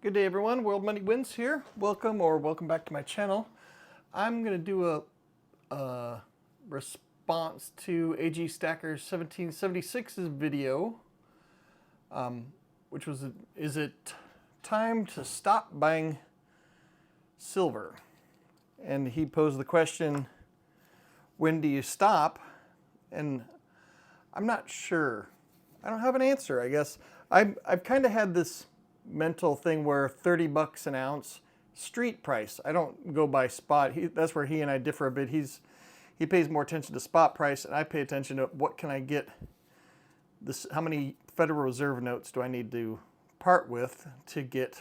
Good day, everyone. World Money Wins here. Welcome back to my channel. I'm going to do a response to AG Stacker 1776's video, which was, is it time to stop buying silver? And he posed the question, when do you stop? And I'm not sure. I don't have an answer, I guess. I've kind of had this mental thing where 30 bucks an ounce street price. I don't go by spot. That's where he and I differ a bit. He pays more attention to spot price, and I pay attention to what can I get this, how many Federal Reserve notes do I need to part with to get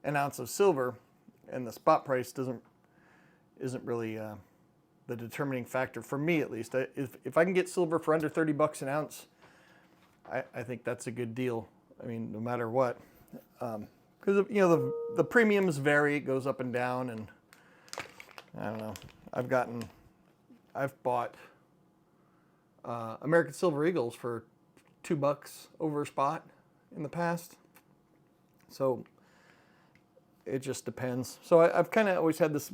an ounce of silver, and the spot price isn't really the determining factor for me, at least. If I can get silver for under 30 bucks an ounce, I think that's a good deal. I mean, no matter what. Because you know the premiums vary, it goes up and down, and I don't know. I've bought American Silver Eagles for $2 over spot in the past, so it just depends. So I've kind of always had this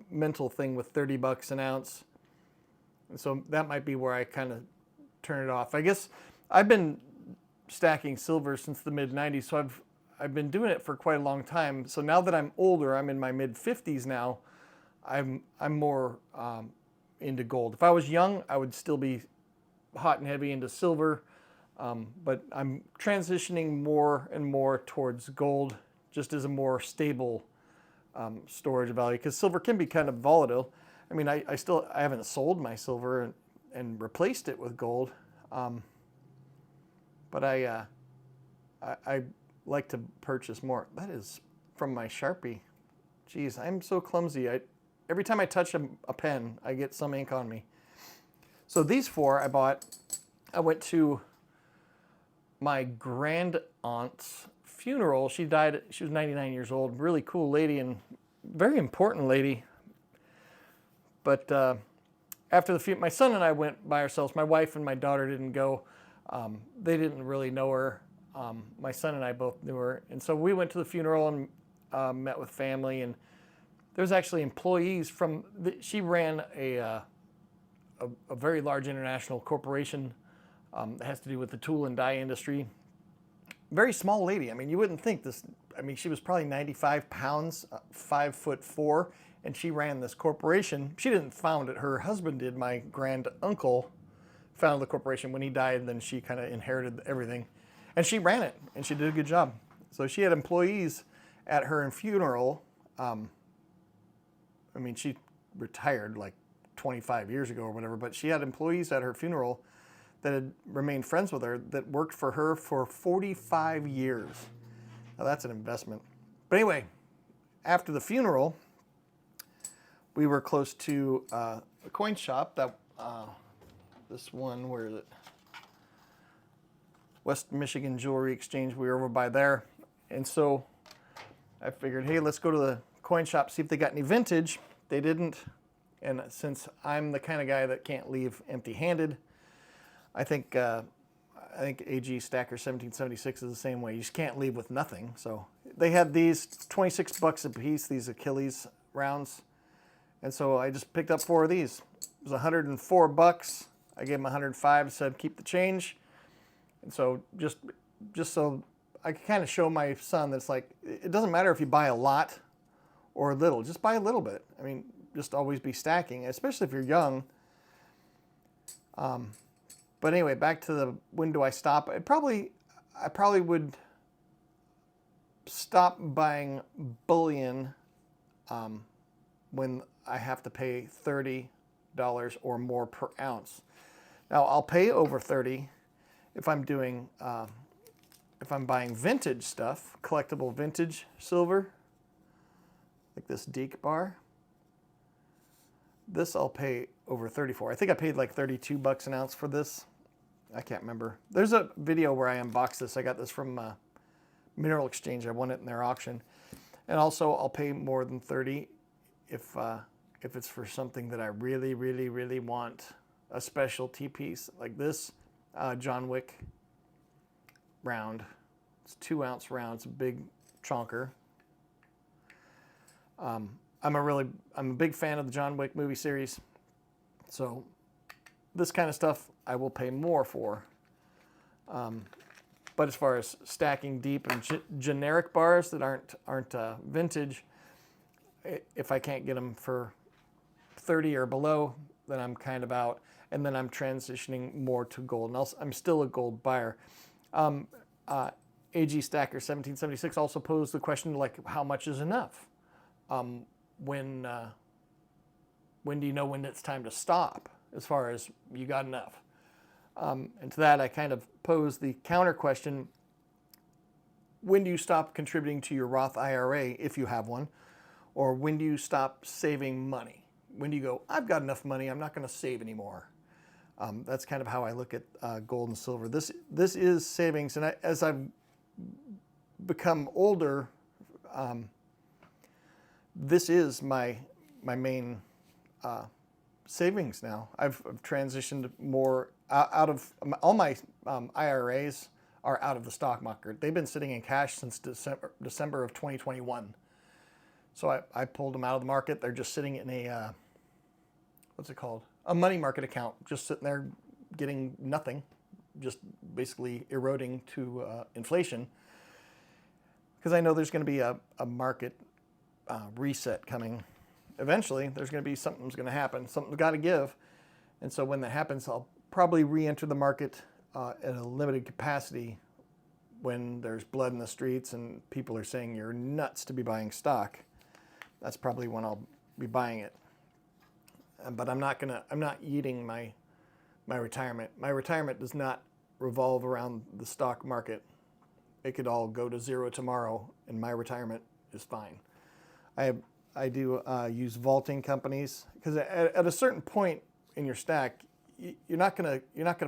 mental thing with 30 bucks an ounce, and so that might be where I kind of turn it off. I guess I've been stacking silver since the mid-90s, so I've been doing it for quite a long time. So now that I'm older, I'm in my mid-50s now, I'm more into gold. If I was young, I would still be hot and heavy into silver, but I'm transitioning more and more towards gold, just as a more stable storage value, because silver can be kind of volatile. I mean, I haven't sold my silver and replaced it with gold, but I like to purchase more. That is from my Sharpie. Geez, I'm so clumsy. Every time I touch a pen, I get some ink on me. So these four I bought. I went to my grand aunt's funeral. She died, she was 99 years old. Really cool lady and very important lady. But after the funeral, my son and I went by ourselves. My wife and my daughter didn't go. They didn't really know her. My son and I both knew her, and so we went to the funeral and met with family. And there's actually employees from she ran a very large international corporation that has to do with the tool and die industry. Very small lady. I mean, you wouldn't think this. I mean, she was probably 95 pounds, 5'4", and she ran this corporation. She didn't found it. Her husband did. My grand uncle founded the corporation. When he died, then she kind of inherited everything. And she ran it, and she did a good job. So she had employees at her funeral. I mean, she retired like 25 years ago or whatever, but she had employees at her funeral that had remained friends with her that worked for her for 45 years. Now that's an investment. But anyway, after the funeral, we were close to a coin shop that, this one, where is it? West Michigan Jewelry Exchange. We were over by there. And so I figured, hey, let's go to the coin shop, see if they got any vintage. They didn't. And since I'm the kind of guy that can't leave empty-handed, I think AG Stacker 1776 is the same way. You just can't leave with nothing. So they had these 26 bucks a piece, these Achilles rounds. And so I just picked up 4 of these. It was 104 bucks. I gave him 105, said keep the change. And so just so I can kind of show my son that it's like, it doesn't matter if you buy a lot or a little, just buy a little bit. I mean, just always be stacking, especially if you're young. But anyway, back to the when do I stop? I probably would stop buying bullion when I have to pay $30 or more per ounce. Now I'll pay over 30 if I'm doing, if I'm buying vintage stuff, collectible vintage silver, like this Deke bar. This I'll pay over 34. I think I paid like 32 bucks an ounce for this. I can't remember. There's a video where I unboxed this. I got this from Mineral Exchange. I won it in their auction. And also I'll pay more than 30 if it's for something that I really, really, really want. A specialty piece like this John Wick round It's a 2-ounce round. It's a big chonker. I'm a big fan of the John Wick movie series. So this kind of stuff I will pay more for. But as far as stacking deep and generic bars that aren't vintage, if I can't get them for 30 or below, then I'm kind of out. And then I'm transitioning more to gold. And I'm still a gold buyer. AG Stacker 1776 also posed the question, like, how much is enough? When do you know when it's time to stop, as far as you got enough? And to that, I kind of pose the counter question: when do you stop contributing to your Roth IRA, if you have one? Or when do you stop saving money? When do you go, I've got enough money, I'm not going to save anymore? That's kind of how I look at gold and silver. This is savings, and as I've become older, this is my main savings now. I've transitioned more out of all my IRAs are out of the stock market. They've been sitting in cash since December of 2021. So I pulled them out of the market. They're just sitting in a what's it called? A money market account, just sitting there getting nothing, just basically eroding to inflation. Because I know there's going to be a market reset coming. Eventually, there's going to be something's going to happen. Something's got to give. And so when that happens, I'll probably re-enter the market at a limited capacity when there's blood in the streets and people are saying you're nuts to be buying stock. That's probably when I'll be buying it. But I'm not eating my retirement. My retirement does not revolve around the stock market. It could all go to zero tomorrow, and my retirement is fine. I do use vaulting companies, because at a certain point in your stack, you're not gonna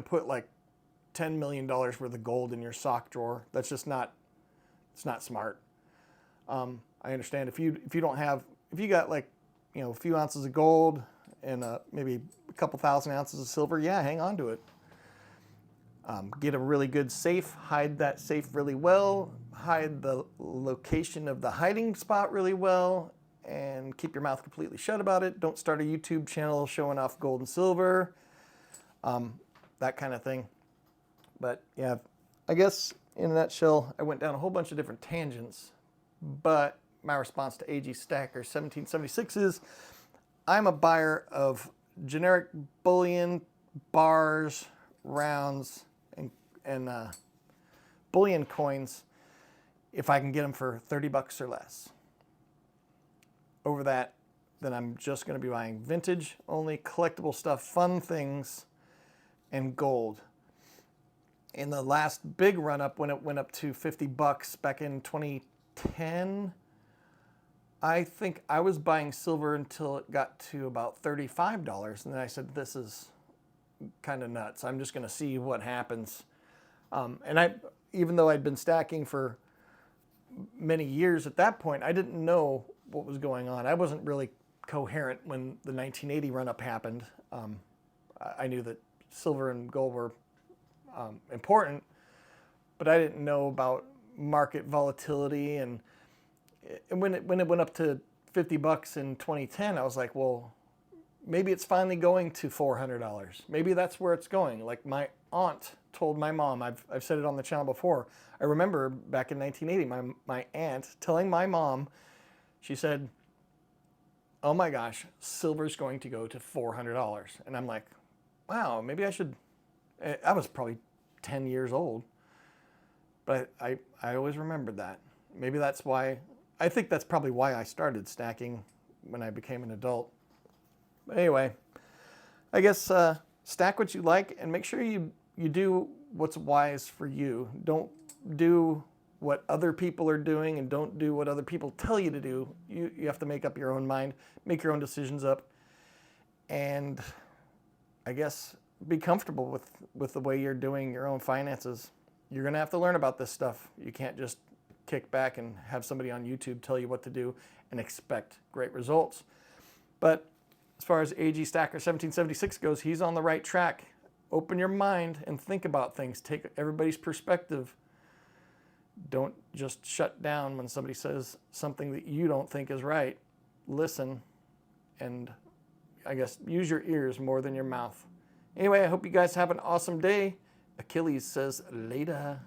put like $10 million worth of gold in your sock drawer. That's just not, it's not smart. I understand if you got like, a few ounces of gold and maybe a couple thousand ounces of silver, yeah, hang on to it. Get a really good safe, hide that safe really well, hide the location of the hiding spot really well, and keep your mouth completely shut about it. Don't start a YouTube channel showing off gold and silver, that kind of thing. But yeah, I guess in a nutshell, I went down a whole bunch of different tangents, but my response to AG Stacker 1776 is, I'm a buyer of generic bullion, bars, rounds, and bullion coins if I can get them for 30 bucks or less. Over that, then I'm just going to be buying vintage only, collectible stuff, fun things, and gold. In the last big run up, when it went up to 50 bucks back in 2010, I think I was buying silver until it got to about $35, and then I said, this is kind of nuts. I'm just going to see what happens. And even though I'd been stacking for many years at that point, I didn't know what was going on. I wasn't really coherent when the 1980 run-up happened. I knew that silver and gold were important, but I didn't know about market volatility. And when it went up to 50 bucks in 2010, I was like, well, maybe it's finally going to $400. Maybe that's where it's going. Like my aunt told my mom, I've said it on the channel before. I remember back in 1980, my aunt telling my mom, she said, oh my gosh, silver's going to go to $400. And I'm like, wow, maybe I should. I was probably 10 years old, but I always remembered that. Maybe that's why, I think that's probably why I started stacking when I became an adult. But anyway, I guess stack what you like and make sure you do what's wise for you. Don't do what other people are doing and don't do what other people tell you to do. You have to make up your own mind, make your own decisions up, and I guess be comfortable with the way you're doing your own finances. You're going to have to learn about this stuff. You can't just kick back and have somebody on YouTube tell you what to do and expect great results. But as far as AG Stacker 1776 goes, he's on the right track. Open your mind and think about things. Take everybody's perspective Don't just shut down when somebody says something that you don't think is right. Listen, and I guess use your ears more than your mouth. Anyway, I hope you guys have an awesome day. Achilles says later.